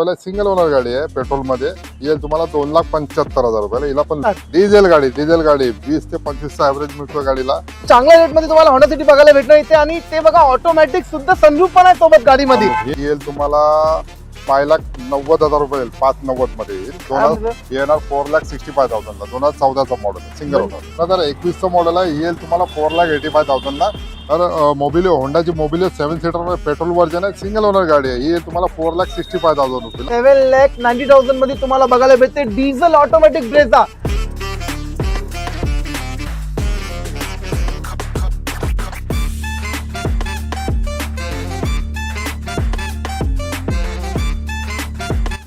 Single owner गाडी आहे petrol मध्ये, येईल तुम्हाला 2,75,000 रुपयाला. हिला पण डिझेल गाडी 20 ते 25 ऍव्हरेज मिळतो गाडीला. चांगल्या रेट मध्ये तुम्हाला होंडा सिटी बघायला भेटणार इथे. आणि ते बघा ऑटोमॅटिक सुद्धा सनरूफ पण आहे सोबत गाडीमध्ये. येईल तुम्हाला 5,90,000 रुपये येईल, 590 मध्ये येईल. येणार 4,65,000 ला. 2014चा मॉडेल सिंगल ओनर. 2021चं मॉडेल आहे, येईल तुम्हाला 4,85,000 ला. तर मोबिलिओ, होंडाची मोबिलिओ 7 सीटर पेट्रोल वर्जन आहे, सिंगल ओनर गाडी आहे. ही तुम्हाला 4,65,000 रुपये. 7,90,000 मध्ये तुम्हाला बघायला भेटते डिझेल ऑटोमॅटिक ब्रेझा.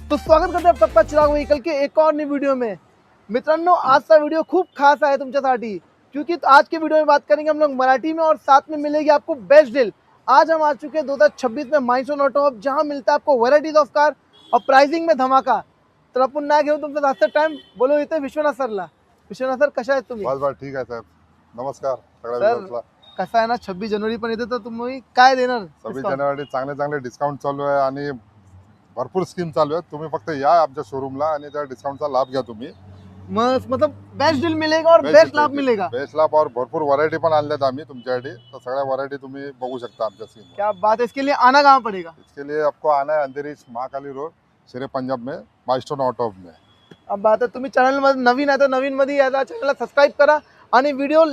तो स्वागत करते हैं सबका चिराग व्हीकल के एक और नई वीडियो में। मित्रांनो, आज का वीडियो खूब खास है तुमच्यासाठी, क्योंकि आज के वीडियो में बात करेंगे हम लोग मराठी में और साथ में मिलेगी आपको बेस्ट डील। आज हम आ चुके हैं 2026 में माइलस्टोन ऑटो हब, जहां मिलता है आपको व्हरायटीज ऑफ कार और प्राइसिंग में धमाका. तर आपण नाही घेऊन तुमचा जास्त टाइम बोलू इथे विश्वनाथ सरला. विश्वनाथ सर, कशा आहेत तुम्ही? बस ठीक आहे साहेब, नमस्कार सगळ्या सर, व्ह्यूअर्सला. कसं आहे ना, 26 जानेवारी पण येते, तर तुम्ही काय देणार? 26 जानेवारी चांगले डिस्काउंट चालू आहे आणि भरपूर स्कीम चालू आहे. तुम्ही फक्त या आमच्या शोरूमला आणि त्या डिस्काउंटचा लाभ घ्या तुम्ही. मतलब बेस्ट डील मिलेगा और बेस्ट लाभ मिलेगा. बेस्ट लाभ और भरपूर व्हरायटी पण आणल्यात आम्ही तुमच्यासाठी. तर सगळ्या व्हरायटी तुम्ही बघू शकता आमच्या स्कीम. क्या बात है. इसके लिए आना कहाँ पड़ेगा? इसके लिए आपको आना है अंधेरी महाकाली रोड, शेरे पंजाब में, माइलस्टोन ऑटो हब में. अब बात आहे, तुम्ही चॅनल मध्ये नवीन आहे तर नवीन मध्ये या चॅनलला सबस्क्राईब करा आणि व्हिडिओ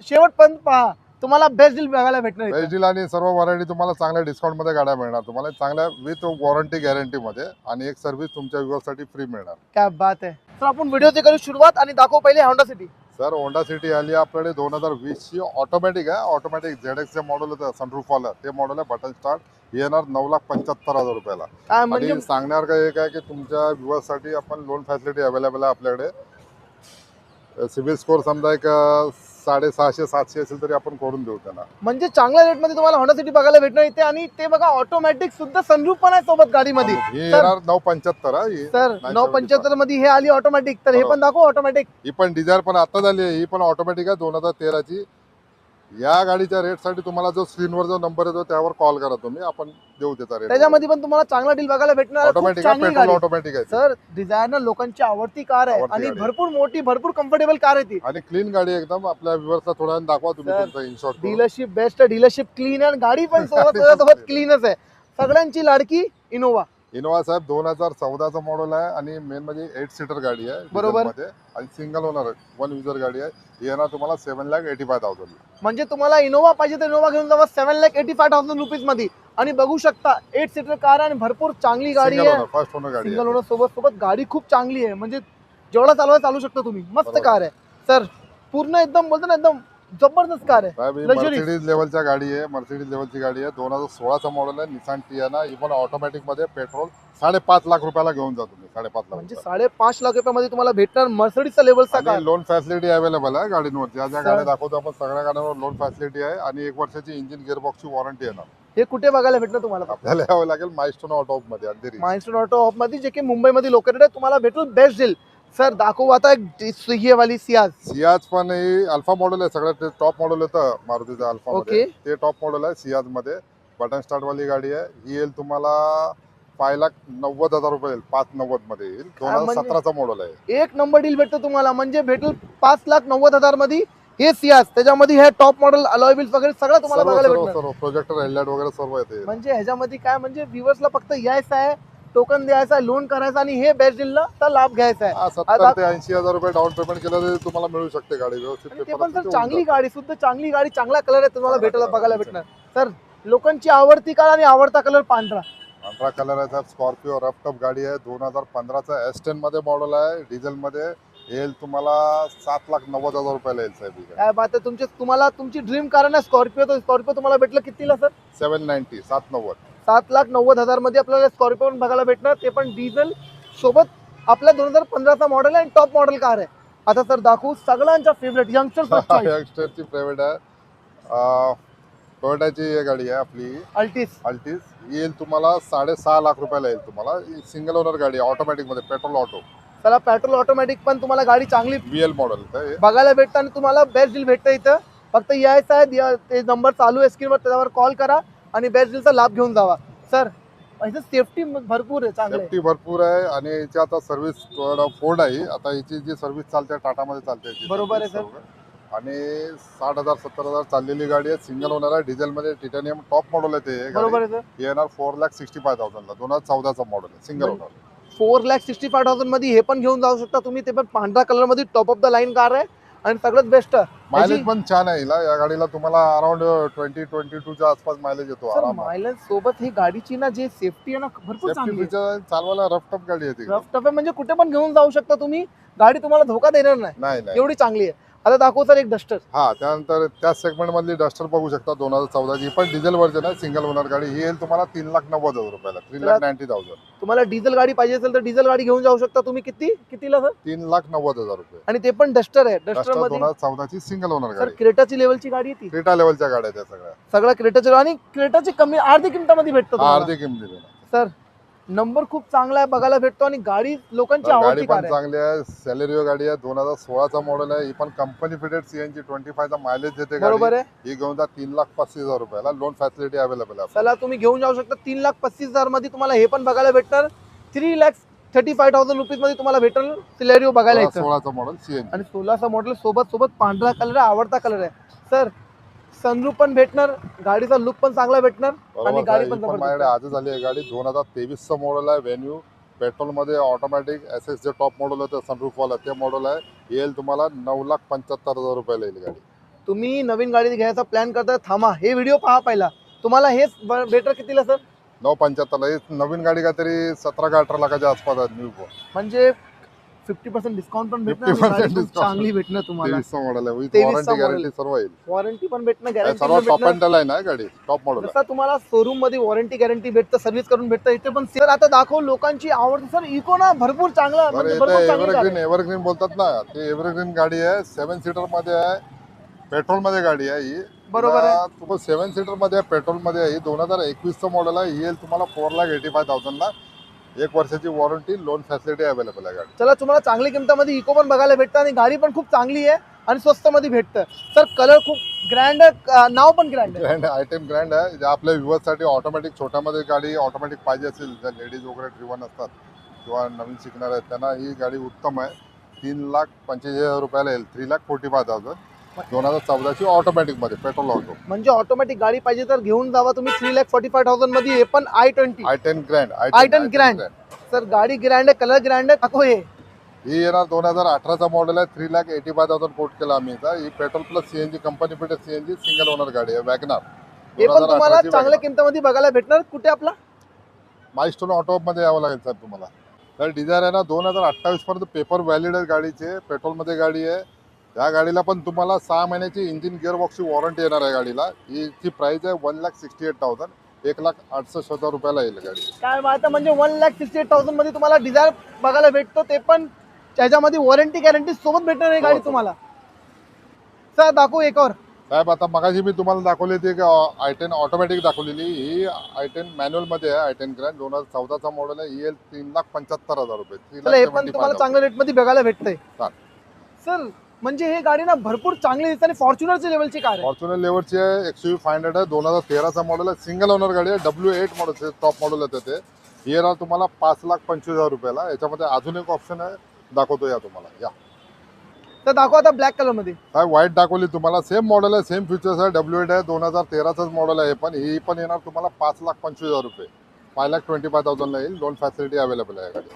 शेवटपर्यंत पहा. तुम्हाला बेस्ट डील बघायला भेटणार. बेस्ट डील आणि सर्व व्हरायटी तुम्हाला चांगल्या डिस्काउंट मध्ये गाड्या मिळणार तुम्हाला, चांगल्या विथ वॉरंटी गॅरंटी मध्ये, आणि एक सर्व्हिस तुमच्या व्ह्यूअर्ससाठी फ्री मिळणार. क्या बात आहे. तर आपण व्हिडिओची करू सुरुवात आणि दाखवू पहिले Honda city. Sir, Honda city आली आपल्याकडे 2020 ची ऑटोमॅटिक आहे. ऑटोमॅटिक ZX चे मॉडेल होतं, सनरूफ वाला ते मॉडेल आहे. बटन स्टार्ट, येणार 9,75,000 रुपयाला. काय म्हणजे आणि सांगणार काय एक आहे की तुमच्या व्ह्यूअर्ससाठी आपण लोन फॅसिलिटी अवेलेबल आहे आपल्याकडे. सिबिल स्कोर समजा एक 650-700 असेल तरी आपण करून देऊ त्यांना. म्हणजे चांगल्या रेट मध्ये तुम्हाला होंडा सिटी बघायला भेटणार इथे. आणि ते बघा ऑटोमॅटिक सुद्धा सनरूफ पण आहे सोबत गाडीमध्ये. ही येणार 9,75,000. सर, 9,75,000 मध्ये हे आली ऑटोमॅटिक. तर हे पण दाखवू ऑटोमॅटिक. ही पण डिझायर पण आता झाली आहे, ही पण ऑटोमॅटिक आहे 2013 ची. या गाडीच्या रेट साठी तुम्हाला जो स्क्रीनवर जो नंबर येतो त्यावर कॉल करा तुम्ही, आपण देऊ त्याचा रेट. त्याच्यामध्ये पण तुम्हाला चांगला डील बघायला भेटणार. ऑटोमॅटिक आहे, पेट्रोल ऑटोमॅटिक आहे. सर, डिझायनर लोकांची आवडती कार आहे आणि भरपूर मोठी, भरपूर कम्फर्टेबल कार आहे ती. आणि क्लीन गाडी एकदम. आपल्या व्ह्यूअर्सला थोडा वेळ दाखवा तुम्ही तुमचा InShot. Dealership best, dealership clean आणि गाडी पण सोबत क्लीनच आहे. सगळ्यांची लाडकी इनोवा. इनोवा साहेब 2014चा मॉडेल आहे आणि मेन म्हणजे 8 सीटर गाडी आहे बरोबर. मध्ये, आणि सिंगल ओनर 1 युजर गाडी आहे. येणार तुम्हाला 7,85,000. म्हणजे तुम्हाला इनोवा पाहिजे तर इनोवा घेऊन जावा 7,85,000 रुपीज मध्ये. आणि बघू शकता 8 सीटर कार आणि भरपूर चांगली गाडी आहे. फर्स्ट ओनर गाडी, सिंगल ओनर सोबत गाडी खूप चांगली आहे. म्हणजे जेवढा चालू शकता तुम्ही. मस्त कार आहे सर, पूर्ण एकदम बोलतो ना, एकदम जबरदस्त कार आहे. मर्सिडीज लेवलच्या गाडी आहे, मर्सिडीज लेवलची गाडी आहे. 2016चा मॉडेल आहे, निसान टियाना. ही पण ऑटोमॅटिक मध्ये पेट्रोल 5.5 लाख रुपयाला घेऊन जा तुम्ही. 5.5 लाख म्हणजे 5.5 लाख रुपयामध्ये तुम्हाला भेटणार मर्सिडीजचा लेवलचा कार. लोन फॅसिलिटी अवेलेबल आहे गाडींवर. ज्या गाड्या दाखवतो आपण सगळ्या गाड्यांवर लोन फॅसिलिटी आहे आणि 1 वर्षाची इंजिन गिअरबॉक्सची वॉरंटी येणार. हे कुठे बघायला भेटणार तुम्हाला? आपल्याला यावं लागेल माइलस्टोन ऑटो हब मध्ये, अंधेरी. माइलस्टोन ऑटो हब मध्ये, जे की मुंबईमध्ये लोकेटेड आहे. तुम्हाला भेटून बेस्ट डील. सर, दाखवू आता एक वाली सियाज पण ही अल्फा मॉडेल आहे. सगळ्यात टॉप मॉडेल होतं मारुतीचा अल्फा मध्ये. ते टॉप मॉडेल आहे सियाज मध्ये. बटन स्टार्ट वाली गाडी आहे. ही येईल तुम्हाला 5,90,000 रुपये येईल. 590 मध्ये येईल. 2017चा मॉडेल आहे. एक नंबर डील भेटतो तुम्हाला. म्हणजे भेटेल 5,90,000 मध्ये हे सियाज. त्याच्यामध्ये हे टॉप मॉडेल अलॉय व्हील्स वगैरे सगळं तुम्हाला बघायला भेटणार. प्रोजेक्टर, हेडलाइट वगैरे सर्व येते. म्हणजे ह्याच्यामध्ये काय, म्हणजे व्ह्यूअर्सला फक्त यायचं आहे, टोकन द्यायचं आहे, लोन करायचं आणि हे बेस्ट डीलला तर लाभ घ्यायचा आहे. 70,000 ते 80,000 रुपये डाऊन पेमेंट केलं तर तुम्हाला मिळू शकते गाडी व्यवस्थित. ते पण सर चांगली गाडी, सुद्धा चांगली गाडी, चांगला कलर आहे तुम्हाला भेटायला बघायला भेटणार. सर, लोकांची आवडती कार आणि आवडता कलर पांढरा. पांढरा कलर आहे साहेब. स्कॉर्पिओ रफ टॉप गाडी आहे. 2015चा S10 मध्ये मॉडेल आहे. डिझेल मध्ये येईल तुम्हाला 7,90,000 रुपयाला येईल साहेब. काय बात आहे. तुम्हाला तुमची ड्रीम कार आहे स्कॉर्पिओ. तर स्कॉर्पिओ तुम्हाला भेटलं कितीला सर? 790, 790. 7,90,000 मध्ये आपल्याला स्कॉर्पिओ बघायला भेटणार. ते पण डिझेल सोबत. आपल्या 2015चा मॉडेल आहे आणि टॉप मॉडेल कार आहे. आता सर दाखवू सगळ्यांचा फेवरेट यंगस्टरची फेवरेट आहे. टोयोटाची गाडी आहे आपली अल्टिस. येईल तुम्हाला 6.5 लाख रुपयाला येईल तुम्हाला. सिंगल ओनर गाडी ऑटोमॅटिक मध्ये, पेट्रोल ऑटो. चला, पेट्रोल ऑटोमॅटिक पण तुम्हाला गाडी चांगली VL मॉडेल बघायला भेटतं आणि तुम्हाला बेस्ट डील भेटतं इथं. फक्त यायचं आहे, ते नंबर चालू आहे स्क्रीनवर, त्याच्यावर कॉल करा आणि बेस्ट डीलचा लाभ घेऊन जावा. सर, याचं सेफ्टी भरपूर आहे, चांगलं आहे. सेफ्टी भरपूर आहे आणि याची आता सर्व्हिस फोर्ड आहे. आता याची जी सर्व्हिस चालते टाटामध्ये चालते याची बरोबर आहे, service सर्व. आणि 60,000 70,000 चाललेली गाडी आहे. सिंगल ओनर आहे. डिझेलमध्ये टिटॅनियम टॉप मॉडेल आहे ते बरोबर गाडी. आहे सर. येणार 4,65,000 ला 2014चा मॉडेल आहे. सिंगल ओनर 4,65,000 मध्ये हे पण घेऊन जाऊ शकता तुम्ही. ते पण पांढऱ्या कलर मध्ये top of the line car आहे आणि सगळ्यात बेस्ट. मायलेज पण छान आहे हिला. या गाडीला तुम्हाला अराउंड 20-22च्या आसपास मायलेज येतो सर आरामात. मायलेज सोबत ही गाडीची ना जे सेफ्टी आहे ना भरपूर सेफ्टी चांगली आहे. फीचर चालवायला रफ टफ गाडी आहे ती. रफ टफ आहे म्हणजे कुठे पण घेऊन जाऊ शकता तुम्ही. गाडी तुम्हाला धोका देणार नाही, नाही नाही एवढी चांगली आहे. आता दाखव सर एक डस्टर. हा त्यानंतर त्याच सेगमेंट मधली डस्टर बघू शकता 2014 ची पण डिझेल व्हर्जन आहे. सिंगल ओनर गाडी ही येईल तुम्हाला 3,90,000 रुपयाला. 3,90,000 तुम्हाला डिझेल गाडी पाहिजे असेल तर डिझेल गाडी घेऊन जाऊ शकता तुम्ही. कितीला सर? 3,90,000 रुपये. आणि ते पण डस्टर आहे. डस्टर डस्टर मध्ये 2014 ची सिंगल ओनर सर गाडी. क्रेटाची लेवलची गाडी आहे ती. क्रेटा लेवलच्या गाड्या त्या सगळ्या सगळ्या क्रेटाची आणि क्रेटाची कमी अर्धी किमतामध्ये भेटतो हा, तुम्हाला. अर्धी किमतीला. सर नंबर खूप चांगला आहे, बघायला भेटतो आणि गाडी लोकांची गाडी आवडती कार पण आहे. चांगली आहे. सेलेरिओ गाडी आहे. 2016चा मॉडेल आहे. ही पण कंपनी फिटेड सीएनजी 25 चा मायलेज देते गाडी. बरोबर आहे. ही घेऊन जा 3,35,000 रुपयाला. लोन फॅसिलिटी अवेलेबल आहे. चला तुम्ही घेऊन जाऊ शकता. 3,35,000 मध्ये तुम्हाला हे पण बघायला भेटणार. 3,35,000 रुपीज मध्ये तुम्हाला भेटेल सिलेरिओ बघायला येतं. 16चा मॉडेल सीएनजी आणि 16चा मॉडेल सोबत पांढरा कलर आहे, आवडता कलर आहे. सर सनरूफ पण भेटणार, गाडीचा लुक पण चांगला भेटणार आणि गाडी पण माझ्याकडे जबरदस्त. आजच आली आहे गाडी. 2023चा मॉडेल आहे. व्हेन्यू पेट्रोल मध्ये ऑटोमॅटिक एसएस जे टॉप मॉडेल होतं सनरूफ वाला ते मॉडेल आहे. येईल तुम्हाला 9,75,000 रुपयाला येईल गाडी. तुम्ही नवीन गाडी घ्यायचा प्लॅन करताय, थांबा, हे व्हिडिओ पहा पहिला. तुम्हाला हेच बेटर कितीला सर? 9,75,000 ही नवीन गाडी काहीतरी 17 का 18 लाखाच्या आसपास आहे. न्यू म्हणजे 50% डिस्काउंट पण भेटणार आणि 50% गाडी पण discount. चांगली भेटणार तुम्हाला. 23चा मॉडेल आहे. विथ 23चा वॉरंटी model. गॅरंटी सर्व येईल. वॉरंटी पण भेटणार, हे गॅरंटी सर्व पण टॉप भेटणार. अँड लाईन आहे गाडी. टॉप मॉडेल आहे. जसं तुम्हाला शोरूम मध्ये वॉरंटी गॅरंटी भेटतं, सर्व्हिस करून भेटतं, इथे पण सर आता दाखव लोकांची आवड. सर इको ना भरपूर चांगला म्हणजे भरपूर चांगली गाडी एव्हरग्रीन आहे. एव्हरग्रीन बोलतात ना ते एव्हरग्रीन गाडी आहे. 7 सीटर मध्ये आहे. पेट्रोल मध्ये गाडी आहे ही. बरोबर आहे. तुम्हाला 7 सीटर मध्ये पेट्रोल मध्ये आहे. 2021चं मॉडेल आहे. येईल तुम्हाला 4,85,000 ला. 1 वर्षाची वॉरंटी, लोन फॅसिलिटी अवेलेबल आहे गाडी. चला तुम्हाला चांगली किमतामध्ये इको पण बघायला भेटतं आणि गाडी पण खूप चांगली आहे आणि स्वस्त मध्ये भेटतं. सर कलर खूप ग्रँड आहे, नाव पण ग्रँड आहे. ग्रँड आयटम ग्रँड आहे. जे आपल्या व्ह्युअर्स साठी ऑटोमॅटिक छोट्यामध्ये गाडी ऑटोमॅटिक पाहिजे असेल, ज्या लेडीज वगैरे ड्रिव्हन असतात किंवा नवीन शिकणार आहेत त्यांना ही गाडी उत्तम आहे. 3,25,000 रुपयाला येईल. 3,45,000 2014ची ऑटोमॅटिक मध्ये पेट्रोल ऑटो. म्हणजे ऑटोमॅटिक गाडी पाहिजे तर घेऊन जावा तुम्ही. 3,45,000 मध्ये हे पण i20. i10 grand i10 grand. Sir गाडी ग्रँड आहे, कलर ग्रँड आहे. दाखव हे. ही येणार 2018चा मॉडेल आहे. 3,85,000 कोट केला आम्ही इथं. ही petrol plus CNG company fitted CNG single owner गाडी आहे. वॅगनार हे पण तुम्हाला चांगल्या किमतामध्ये बघायला भेटणार. कुठे आपला माइलस्टोन ऑटो मध्ये यावं लागेल सर तुम्हाला. तर डिझायर आहे ना 2028 पर्यंत पेपर व्हॅलिड आहे गाडीचे. पेट्रोल मध्ये गाडी आहे. या गाडीला पण तुम्हाला 6 महिन्याची इंजिन गिअरबॉक्सची वॉरंटी येणार आहे गाडीला. हिची प्राइस आहे 1,68,000. 1,68,000 रुपयाला येईल गाडी. काय बात आहे. म्हणजे 1,68,000 मध्ये तुम्हाला डिझायर बघायला भेटतो. ते पण त्याच्यामध्ये वॉरंटी गॅरंटी सोबत भेटणार आहे गाडी हो. तुम्हाला. सर दाखवू एक और. साहेब आता मगाशी मी तुम्हाला दाखवली होती i10 ऑटोमॅटिक दाखवलेली. ही i10 मॅन्युअल मध्ये आहे. i10 ग्रँड 2014चा मॉडेल आहे. येईल 3,75,000 रुपये. चला हे पण तुम्हाला चांगल्या रेट मध्ये बघायला भेटतंय. चालेल. सर म्हणजे हे गाडी ना भरपूर चांगली दिसते आणि फॉर्च्युनरच्या लेवलची कार आहे. फॉर्च्युनर लेवरची आहे. XUV 500 आहे. 2013चा मॉडेल आहे. सिंगल ओनर गाडी आहे. W8 मॉडेल टॉप मॉडेल आहे ते. हे येणार तुम्हाला 5,25,000 रुपयाला. याच्यामध्ये अजून एक ऑप्शन आहे, दाखवतो या तुम्हाला. या तर दाखव आता ब्लॅक कलर मध्ये. काय व्हाईट दाखवली तुम्हाला. सेम मॉडेल आहे, सेम फीचर्स आहे. W8 आहे. 2013चाच मॉडेल आहे. पण ही पण येणार तुम्हाला 5,25,000 रुपये. 5,25,000 ला येईल. लोन फॅसिलिटी अवेलेबल आहे गाडी.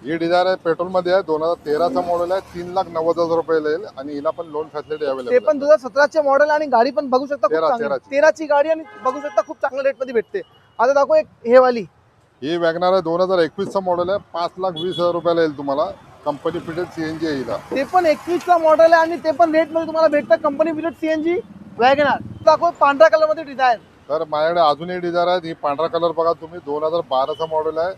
ही डिझायर आहे, पेट्रोल मध्ये आहे. 2013चा मॉडेल आहे. 3,90,000 रुपयाला येईल आणि हिला पण लोन फॅसिलिटी ते अवेलेबल पण 2017चे मॉडेल आणि गाडी पण बघू शकता खूप 13 चांगली. 13ची गाडी आणि बघू शकता खूप चांगल्या रेट मध्ये भेटते. आता दाखव एक हे वाली. ही वॅगनार आहे. 2021चा मॉडेल आहे. 5,20,000 रुपयाला येईल तुम्हाला. कंपनी फिटेड सीएनजी आहे हिला. ते पण 21चा मॉडेल आहे आणि ते पण रेट मध्ये तुम्हाला भेटतं. Company fitted CNG WagonR. दाखव पांढऱ्या कलर मध्ये डिझायर. तर माझ्याकडे अजूनही डिझायर आहेत. ही पांढरा कलर बघा तुम्ही. 2012चा मॉडेल आहे.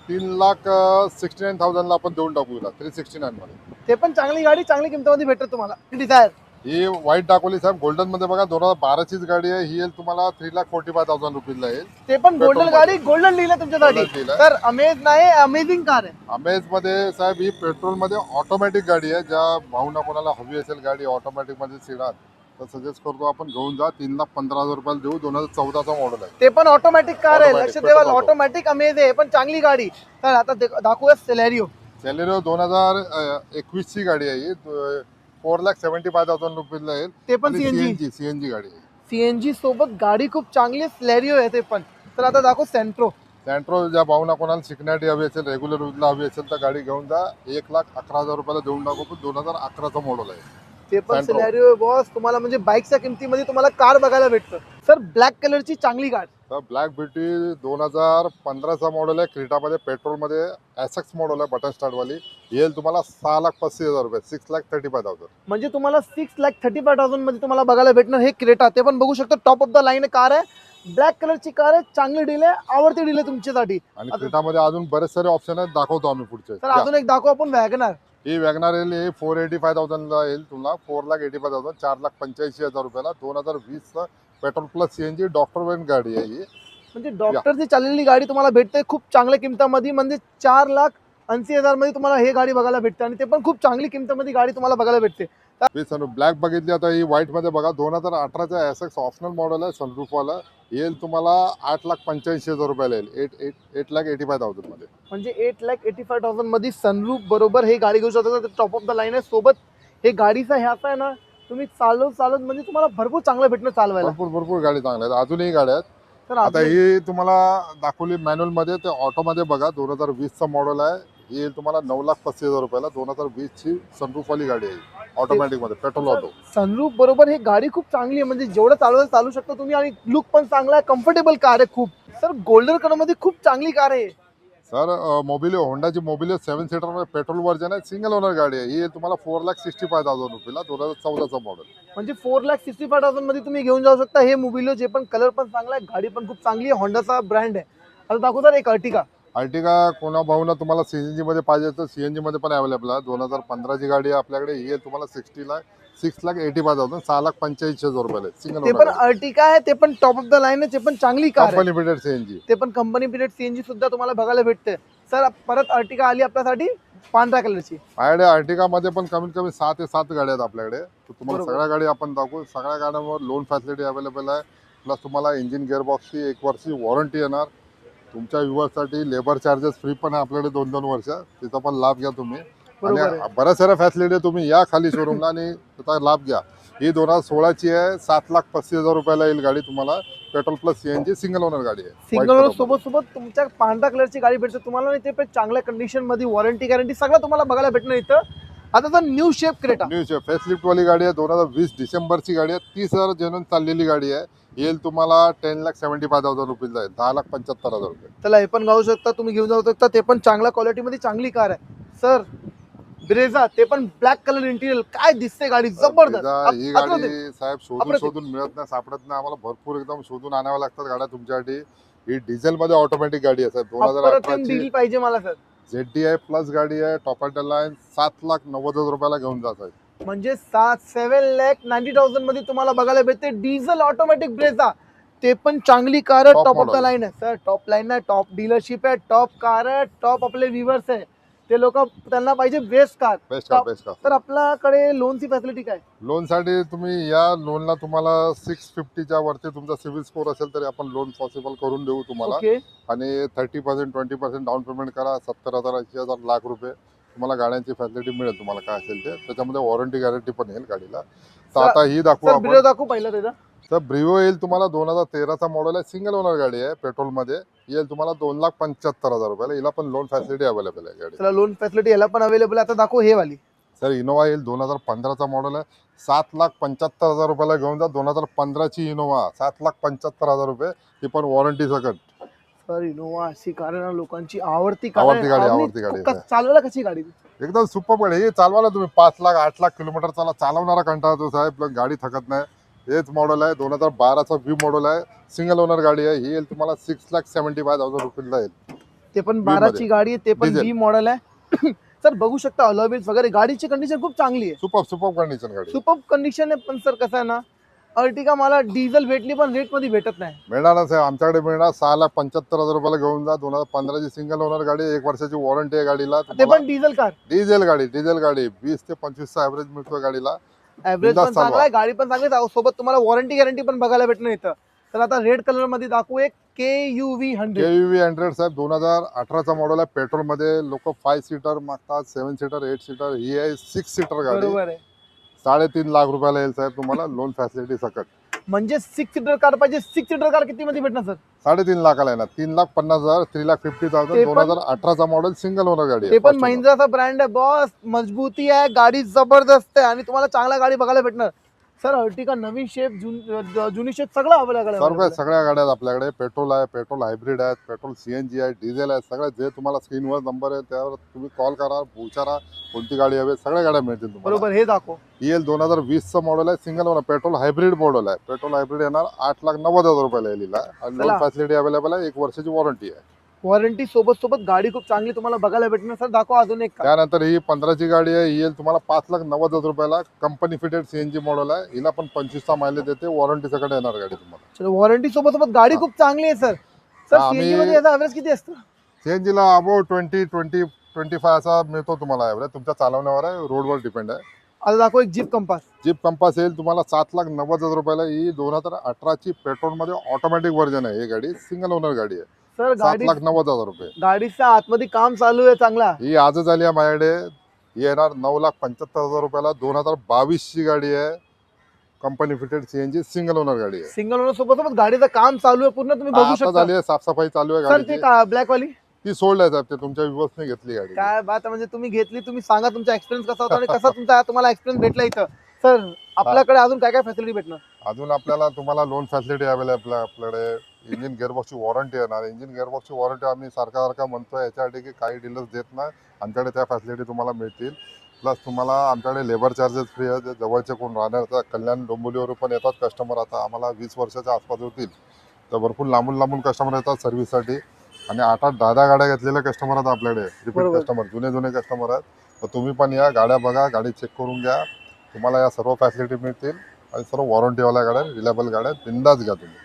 3,69,000 ला आपण देऊन टाकू हिला. 369 मध्ये. ते पण चांगली गाडी, चांगली किमतीमध्ये भेटत तुम्हाला. डिझायर ही व्हाईट दाखवली साहेब. गोल्डन मध्ये बघा. 2012चीच गाडी आहे. ही येईल तुम्हाला 3,45,000 रुपयाला येईल. ते पण गोल्डन गाडी, गोल्डन लिहिलं तुमच्यासाठी. Golden लिहिलंय. तर अमेज नाही, अमेझिंग कार आहे. अमेज मध्ये साहेब ही पेट्रोल मध्ये ऑटोमॅटिक गाडी आहे. ज्या भाऊना कोणाला हवी असेल गाडी ऑटोमॅटिक मध्ये सिडान तर सजेस्ट करतो आपण घेऊन जा. 3,15,000 रुपयाला देऊ. 2014चा मॉडेल आहे. ते पण ऑटोमॅटिक कार आहे. Automatic, लक्ष ठेवा, petrol auto. ऑटोमॅटिक अमेज आहे पण चांगली गाडी. तर आता दाखवूया सेलेरिओ. सेलेरिओ 2021 ची गाडी आहे ही. 4,75,000 रुपयाला येईल. ते पण सीएनजी गाडी आहे. सीएनजी सोबत गाडी खूप चांगली सेलेरिओ आहे ते पण. तर आता दाखव सेंट्रो. सेंट्रो ज्या भावना कोणाला शिकण्यासाठी हवी असेल, रेग्युलर यूजला हवी असेल तर गाडी घेऊन जा. 1,11,000 रुपयाला देऊन टाकू. पण 2011चा मॉडेल आहे. ते पण Santro. Scenario boss. तुम्हाला म्हणजे बाईकच्या किमतीमध्ये तुम्हाला कार बघायला भेटतं. सर ब्लॅक कलरची चांगली कार. तर ब्लॅक ब्युटी 2015चा मॉडेल आहे. क्रीटामध्ये पेट्रोलमध्ये एसएक्स मॉडेल आहे, बटन स्टार्टवाली. येईल तुम्हाला 6,35,000 रुपये, 6,35,000. म्हणजे तुम्हाला 6,35,000 मध्ये तुम्हाला बघायला भेटणार हे क्रेटा. ते पण बघू शकतो, top of the line car आहे. ब्लॅक कलरची कार आहे. चांगली डील आहे, आवडती डील आहे तुमच्यासाठी. आणि क्रीटामध्ये अजून बरेच सारे ऑप्शन आहेत, दाखवतो आम्ही पुढचे. तर अजून एक दाखवू आपण वॅगनार. ही वॅगनार येईल. हे 485,000 येईल तुम्हाला. 4,85,000, 4,85,000 रुपयाला. 2020 petrol plus CNG doctor Wien गाडी आहे ही. म्हणजे डॉक्टरची चाललेली गाडी तुम्हाला भेटते खूप चांगल्या किमतामध्ये. म्हणजे 4,80,000 मध्ये तुम्हाला हे गाडी बघायला भेटते आणि ते पण खूप चांगली किमतामध्ये गाडी तुम्हाला बघायला भेटते. ब्लॅक बघितली. आता ही व्हाईट मध्ये बघा. 2018चा एसएक्स ऑप्शनल मॉडेल आहे, सनरूफवाला. येईल तुम्हाला 8,85,000 रुपयाला येईल. 8,85,000 मध्ये. म्हणजे 8,85,000 मध्ये सनरूफ बरोबर हे गाडी घेऊ शकता. टॉप ऑफ द लाईन आहे. सोबत हे गाडीचा ह्याचा आहे ना, तुम्ही चालवत म्हणजे तुम्हाला भरपूर चांगलं भेटणं चालवायला. भरपूर गाडी चांगल्या आहेत. अजूनही गाड्या आहेत. तर आता ही तुम्हाला दाखवली मॅन्युअल मध्ये. ते ऑटो मध्ये बघा. 2020चा मॉडेल आहे. येईल तुम्हाला 9,35,000 रुपयाला. 2020ची सनरूफवाली गाडी आहे, ऑटोमॅटिक मध्ये, पेट्रोल ऑटो. सनरूफ बरोबर हे गाडी खूप चांगली आहे. म्हणजे जेवढं चालू शकता तुम्ही आणि लुक पण चांगला आहे. कम्फर्टेबल कार आहे खूप. सर गोल्डन कलर मध्ये खूप चांगली कार आहे. सर मोबिलिओ, होंडाची मोबिलिओ 7 सीटर मध्ये पेट्रोल वर्जन आहे. सिंगल ओनर गाडी आहे. ही तुम्हाला 4,65,000 रुपयाला. 2014चा मॉडेल. म्हणजे 4,65,000 मध्ये तुम्ही घेऊन जाऊ शकता हे मोबिलिओ. जे पण कलर पण चांगला आहे, गाडी पण खूप चांगली आहे. होंडाचा ब्रँड आहे. आता दाखवू सर एक अर्टिगा. अर्टिगा कोणा भाऊना तुम्हाला सीएनजी मध्ये पाहिजे तर सीएनजी मध्ये पण अवेलेबल आहे. 2015ची गाडी आहे आपल्याकडे. ही तुम्हाला 6,85,000, 6,85,000 रुपयाला सिंगल ते पण अर्टिगा आहे. ते पण टॉप ऑफ द लाईन आहे. ते पण चांगली कार आहे. Company pitted CNG. ते पण कंपनी पिरियड सीएनजी सुद्धा तुम्हाला बघायला भेटते. सर परत अर्टिगा आली आपल्यासाठी पांढऱ्या कलरची. माझ्याकडे अर्टिगा मध्ये पण कमीत कमी 6 ते 7 गाड्या आहेत आपल्याकडे. तर तुम्हाला बरोबर. सगळ्या गाडी आपण दाखवू. सगळ्या गाड्यांवर लोन फॅसिलिटी अवेलेबल आहे. प्लस तुम्हाला इंजिन गिअरबॉक्सची 1 वर्षी वॉरंटी येणार. तुमच्या व्ह्युअर्ससाठी लेबर चार्जेस फ्री पण आहे आपल्याकडे 2-2 वर्ष. त्याचा पण लाभ घ्या तुम्ही. बरोबर आणि आहे. बऱ्याच साऱ्या फॅसिलिटी तुम्ही या खाली शोरूमला आणि त्याचा लाभ घ्या. ही 2016ची आहे. 7,35,000 रुपयाला येईल गाडी तुम्हाला. Petrol plus CNG single owner गाडी आहे. सिंगल ओनर सोबत तुमच्या पांढऱ्या कलरची गाडी भेटते तुम्हाला. आणि ते पण चांगल्या कंडिशन मध्ये, वॉरंटी गॅरंटी सगळं तुम्हाला बघायला भेटणार इथं. आता तर new shape Creta. New shape facelift वाली गाडी आहे. 2020 डिसेंबरची गाडी आहे. 30,000 जेन्युइन चाललेली गाडी आहे. येईल तुम्हाला 10,75,000 रुपये जाईल. 10,75,000 रुपये. त्याला हे पण गाऊ शकता तुम्ही, घेऊन जाऊ शकता. ते पण चांगल्या क्वालिटी मध्ये चांगली कार आहे. सर ब्रेझा, ते पण ब्लॅक कलर इंटिरियर, काय दिसते गाडी जबरदस्त. ही गाडी साहेब शोधून मिळत नाही, सापडत नाही आम्हाला. भरपूर एकदम शोधून आणाव्या लागतात गाड्या तुमच्यासाठी. ही डिझेल मध्ये ऑटोमॅटिक गाडी आहे साहेब. 2018ची डील पाहिजे मला सर. ZDI प्लस गाडी आहे. Top and line. 7,90,000 रुपयाला घेऊन जात आहे. म्हणजे 7,90,000 मध्ये तुम्हाला बघायला भेटते डिझेल ऑटोमॅटिक ब्रेझा. ते पण चांगली कार आहे. Top top of the model. Line आहे सर. टॉप लाईन आहे, टॉप डीलरशिप आहे, टॉप कार आहे, टॉप आपले व्ह्युअर्स आहे. ते लोक, त्यांना पाहिजे best car. Best car, best car. तर आपल्याकडे लोनची फॅसिलिटी काय? लोन साठी तुम्ही या लोनला तुम्हाला 650च्या वरती तुमचा सिव्हिल स्कोर असेल तरी आपण लोन पॉसिबल करून देऊ तुम्हाला. ओके. आणि 30%, 20% डाऊन पेमेंट करा. 70,000, 80,000, लाख रुपये तुम्हाला गाड्यांची फॅसिलिटी मिळेल. तुम्हाला काय असेल ते त्याच्यामध्ये वॉरंटी गॅरंटी पण येईल गाडीला. तर आता ही दाखवू सर आपण. ब्रिओ दाखवू पहिला त्याचा. तर ब्रिओ येईल तुम्हाला. 2013चा मॉडेल आहे. सिंगल ओनर गाडी आहे. पेट्रोलमध्ये येईल तुम्हाला 2,75,000 रुपयाला. हिला पण लोन फॅसिलिटी अवेलेबल आहे गाडी. चला लोन फॅसिलिटी याला पण अवेलेबल आहे. आता दाखवू हे वाली. सर इनोवा येईल. 2015चा मॉडेल आहे. 7,75,000 रुपयाला घेऊन जा. 2015ची इनोवा 7,75,000 रुपये. ही पण वॉरंटी सकट. सर इनोवा अशी कार आहे ना, लोकांची आवडती कार आवडती गाडी, आणि आवडती गाडी आहे. चालवायला कशी गाडी? एकदम सुपर गाडी. हे चालवायला तुम्ही 5 लाख 8 लाख किलोमीटर चालवणारा कंटाळा तो साहेब. गाडी थकत नाही. हेच मॉडेल आहे. 2012चा व्ही मॉडेल आहे. सिंगल ओनर गाडी आहे. ही येईल तुम्हाला 6,75,000 रुपयाला येईल. ते पण 12ची गाडी आहे. ते पण Diesel. व्ही मॉडेल आहे. सर बघू शकता अलॉयव्हील्स वगैरे. गाडीची कंडिशन खूप चांगली आहे. सुपर कंडिशन गाडी. सुपर कंडिशन आहे. पण सर कसं आहे ना, अर्टिगा मला डिझेल भेटली पण रेट मध्ये भेटत नाही. मिळणार ना साहेब. आमच्याकडे मिळणार. 6,75,000 रुपयाला घेऊन जा. 2015ची सिंगल ओनर गाडी. 1 वर्षाची वॉरंटी आहे गाडीला. ते पण डिझेल कार. डिझेल गाडी 20 ते 25चा ऍव्हरेज मिळतो गाडीला. ऍव्हरेज बिनधास्त पण चांगला चालवा. आहे, गाडी पण चांगली आहे, सोबत तुम्हाला वॉरंटी गॅरंटी पण बघायला भेटणार इथं. तर आता रेड कलर मध्ये दाखवू एक KUV 100. KUV 100 साहेब 2018चा मॉडेल आहे. पेट्रोल मध्ये लोक 5 सीटर मागतात, 7 सीटर, 8 सीटर. ही आहे 6 सीटर गाडी. बरोबर आहे. 3.5 लाख रुपयाला येईल साहेब तुम्हाला लोन फॅसिलिटी सकट. म्हणजे 6 सीटर कार पाहिजे. 6 सीटर कार किती मध्ये भेटणार सर? 3.5 लाखाला येणार. 3,50,000, 3,50,000. ते पण- 2018चा मॉडेल सिंगल ओनर गाडी आहे. ते पण First owner. महिंद्राचा ब्रँड आहे बॉस, मजबूती आहे, गाडी जबरदस्त आहे आणि तुम्हाला चांगला गाडी बघायला भेटणार. सर अर्टिका नवीन शेप, जुनी शेप सगळं अवेलेबल सर्व आहे. सगळ्या गाड्या आहेत आपल्याकडे. पेट्रोल आहे, पेट्रोल हायब्रिड आहे, पेट्रोल CNG आहे, डिझेल आहे. सगळ्या जे तुम्हाला स्क्रीनवर नंबर आहे त्यावर तुम्ही कॉल करा, विचारा कोणती गाडी हवी. सगळ्या गाड्या मिळतील तुम्हाला. बरोबर, हे दाखव. EL 2020चं मॉडेल आहे. Single owner petrol hybrid model आहे. पेट्रोल हायब्रिड येणार 8,90,000 रुपयाला येईल आणि चला. लोन फॅसिलिटी अवेलेबल आहे. 1 वर्षाची वॉरंटी आहे. वॉरंटी सोबत गाडी खूप चांगली तुम्हाला बघायला भेटणार. सर दाखव अजून एक car. त्यानंतर ही 15ची गाडी आहे. येईल तुम्हाला 5,90,000 रुपयाला. कंपनी फिटेड CNG मॉडेल आहे. हिला पण 25चा मायलेज देते. वॉरंटी सगळं येणार गाडी तुम्हाला. चलो, वॉरंटी सोबत गाडी खूप चांगली आहे सर. सर हा, सीएनजी आम्ही- मध्ये याचा ऍव्हरेज किती असतं? CNG ला अबाउट 20-25 असा मिळतो तुम्हाला ॲव्हरेज. तुमच्या चालवण्यावर आहे, रोडवर डिपेंड आहे. आता दाखव एक जीप कंपास. जीप कंपास येईल तुम्हाला 7,90,000 रुपयाला. ही 2018ची पेट्रोलमध्ये ऑटोमॅटिक व्हर्जन आहे. ही गाडी सिंगल ओनर गाडी आहे. सर गाडी 7,90,000 रुपये. गाडीच्या आतमध्ये काम चालू आहे चांगला. ही आजच आली आहे माझ्याकडे. ही येणार 9,75,000 रुपयाला. 2022ची गाडी आहे. Company fitted CNG single owner गाडी आहे. सिंगल ओनर सोबत गाडीचं काम चालू आहे पूर्ण, तुम्ही बघू आता शकता. झाली आहे, साफसफाई चालू आहे सर ते गाडीची. ब्लॅक वाली ती सोल्ड आहे साहेब. ते तुमच्या व्ह्युअर्सने घेतली गाडी. काय बात आहे, म्हणजे तुम्ही घेतली. तुम्ही सांगा तुमचा एक्सपिरियन्स कसा होता आणि कसा तुमचा तुम्हाला एक्सपिरियन्स भेटला इथं. सर आपल्याकडे अजून काय काय फॅसिलिटी भेटणार? अजून आपल्याला तुम्हाला लोन फॅसिलिटी अवेलेबल आहे आपल्याकडे. इंजिन गिअरबॉक्सची वॉरंटी येणार. इंजिन गिअरबॉक्सची वॉरंटी आम्ही सारखा म्हणतोय याच्यासाठी की काही डीलर्स देत नाही. आमच्याकडे त्या फॅसिलिटी तुम्हाला मिळतील. प्लस तुम्हाला आमच्याकडे लेबर चार्जेस फ्री आहे. जे जवळचे कोण राहणार तर कल्याण डोंबिवलीवर पण येतात कस्टमर. आता आम्हाला 20 वर्षाच्या आसपास होतील तर भरपूर लांबून कस्टमर येतात सर्व्हिससाठी. आणि 8-8, 10-10 गाड्या घेतलेले कस्टमर आहेत आपल्याकडे. रिपीट बरोबर. कस्टमर, जुने कस्टमर आहेत. तर तुम्ही पण या, गाड्या बघा, गाडी चेक करून घ्या. तुम्हाला या सर्व फॅसिलिटी मिळतील आणि सर्व वॉरंटीवाल्या गाड्या, रिलायबल गाड्या. बिंदास घ्या तुम्ही.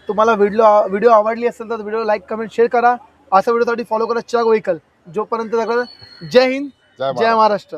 तुम्हाला व्हिडिओ आवडली असेल तर व्हिडिओ लाईक, कमेंट, शेअर करा. अशा व्हिडिओसाठी फॉलो करा चिराग व्हेकल. जोपर्यंत जय हिंद, जय जय महाराष्ट्र. महाराष्ट्र.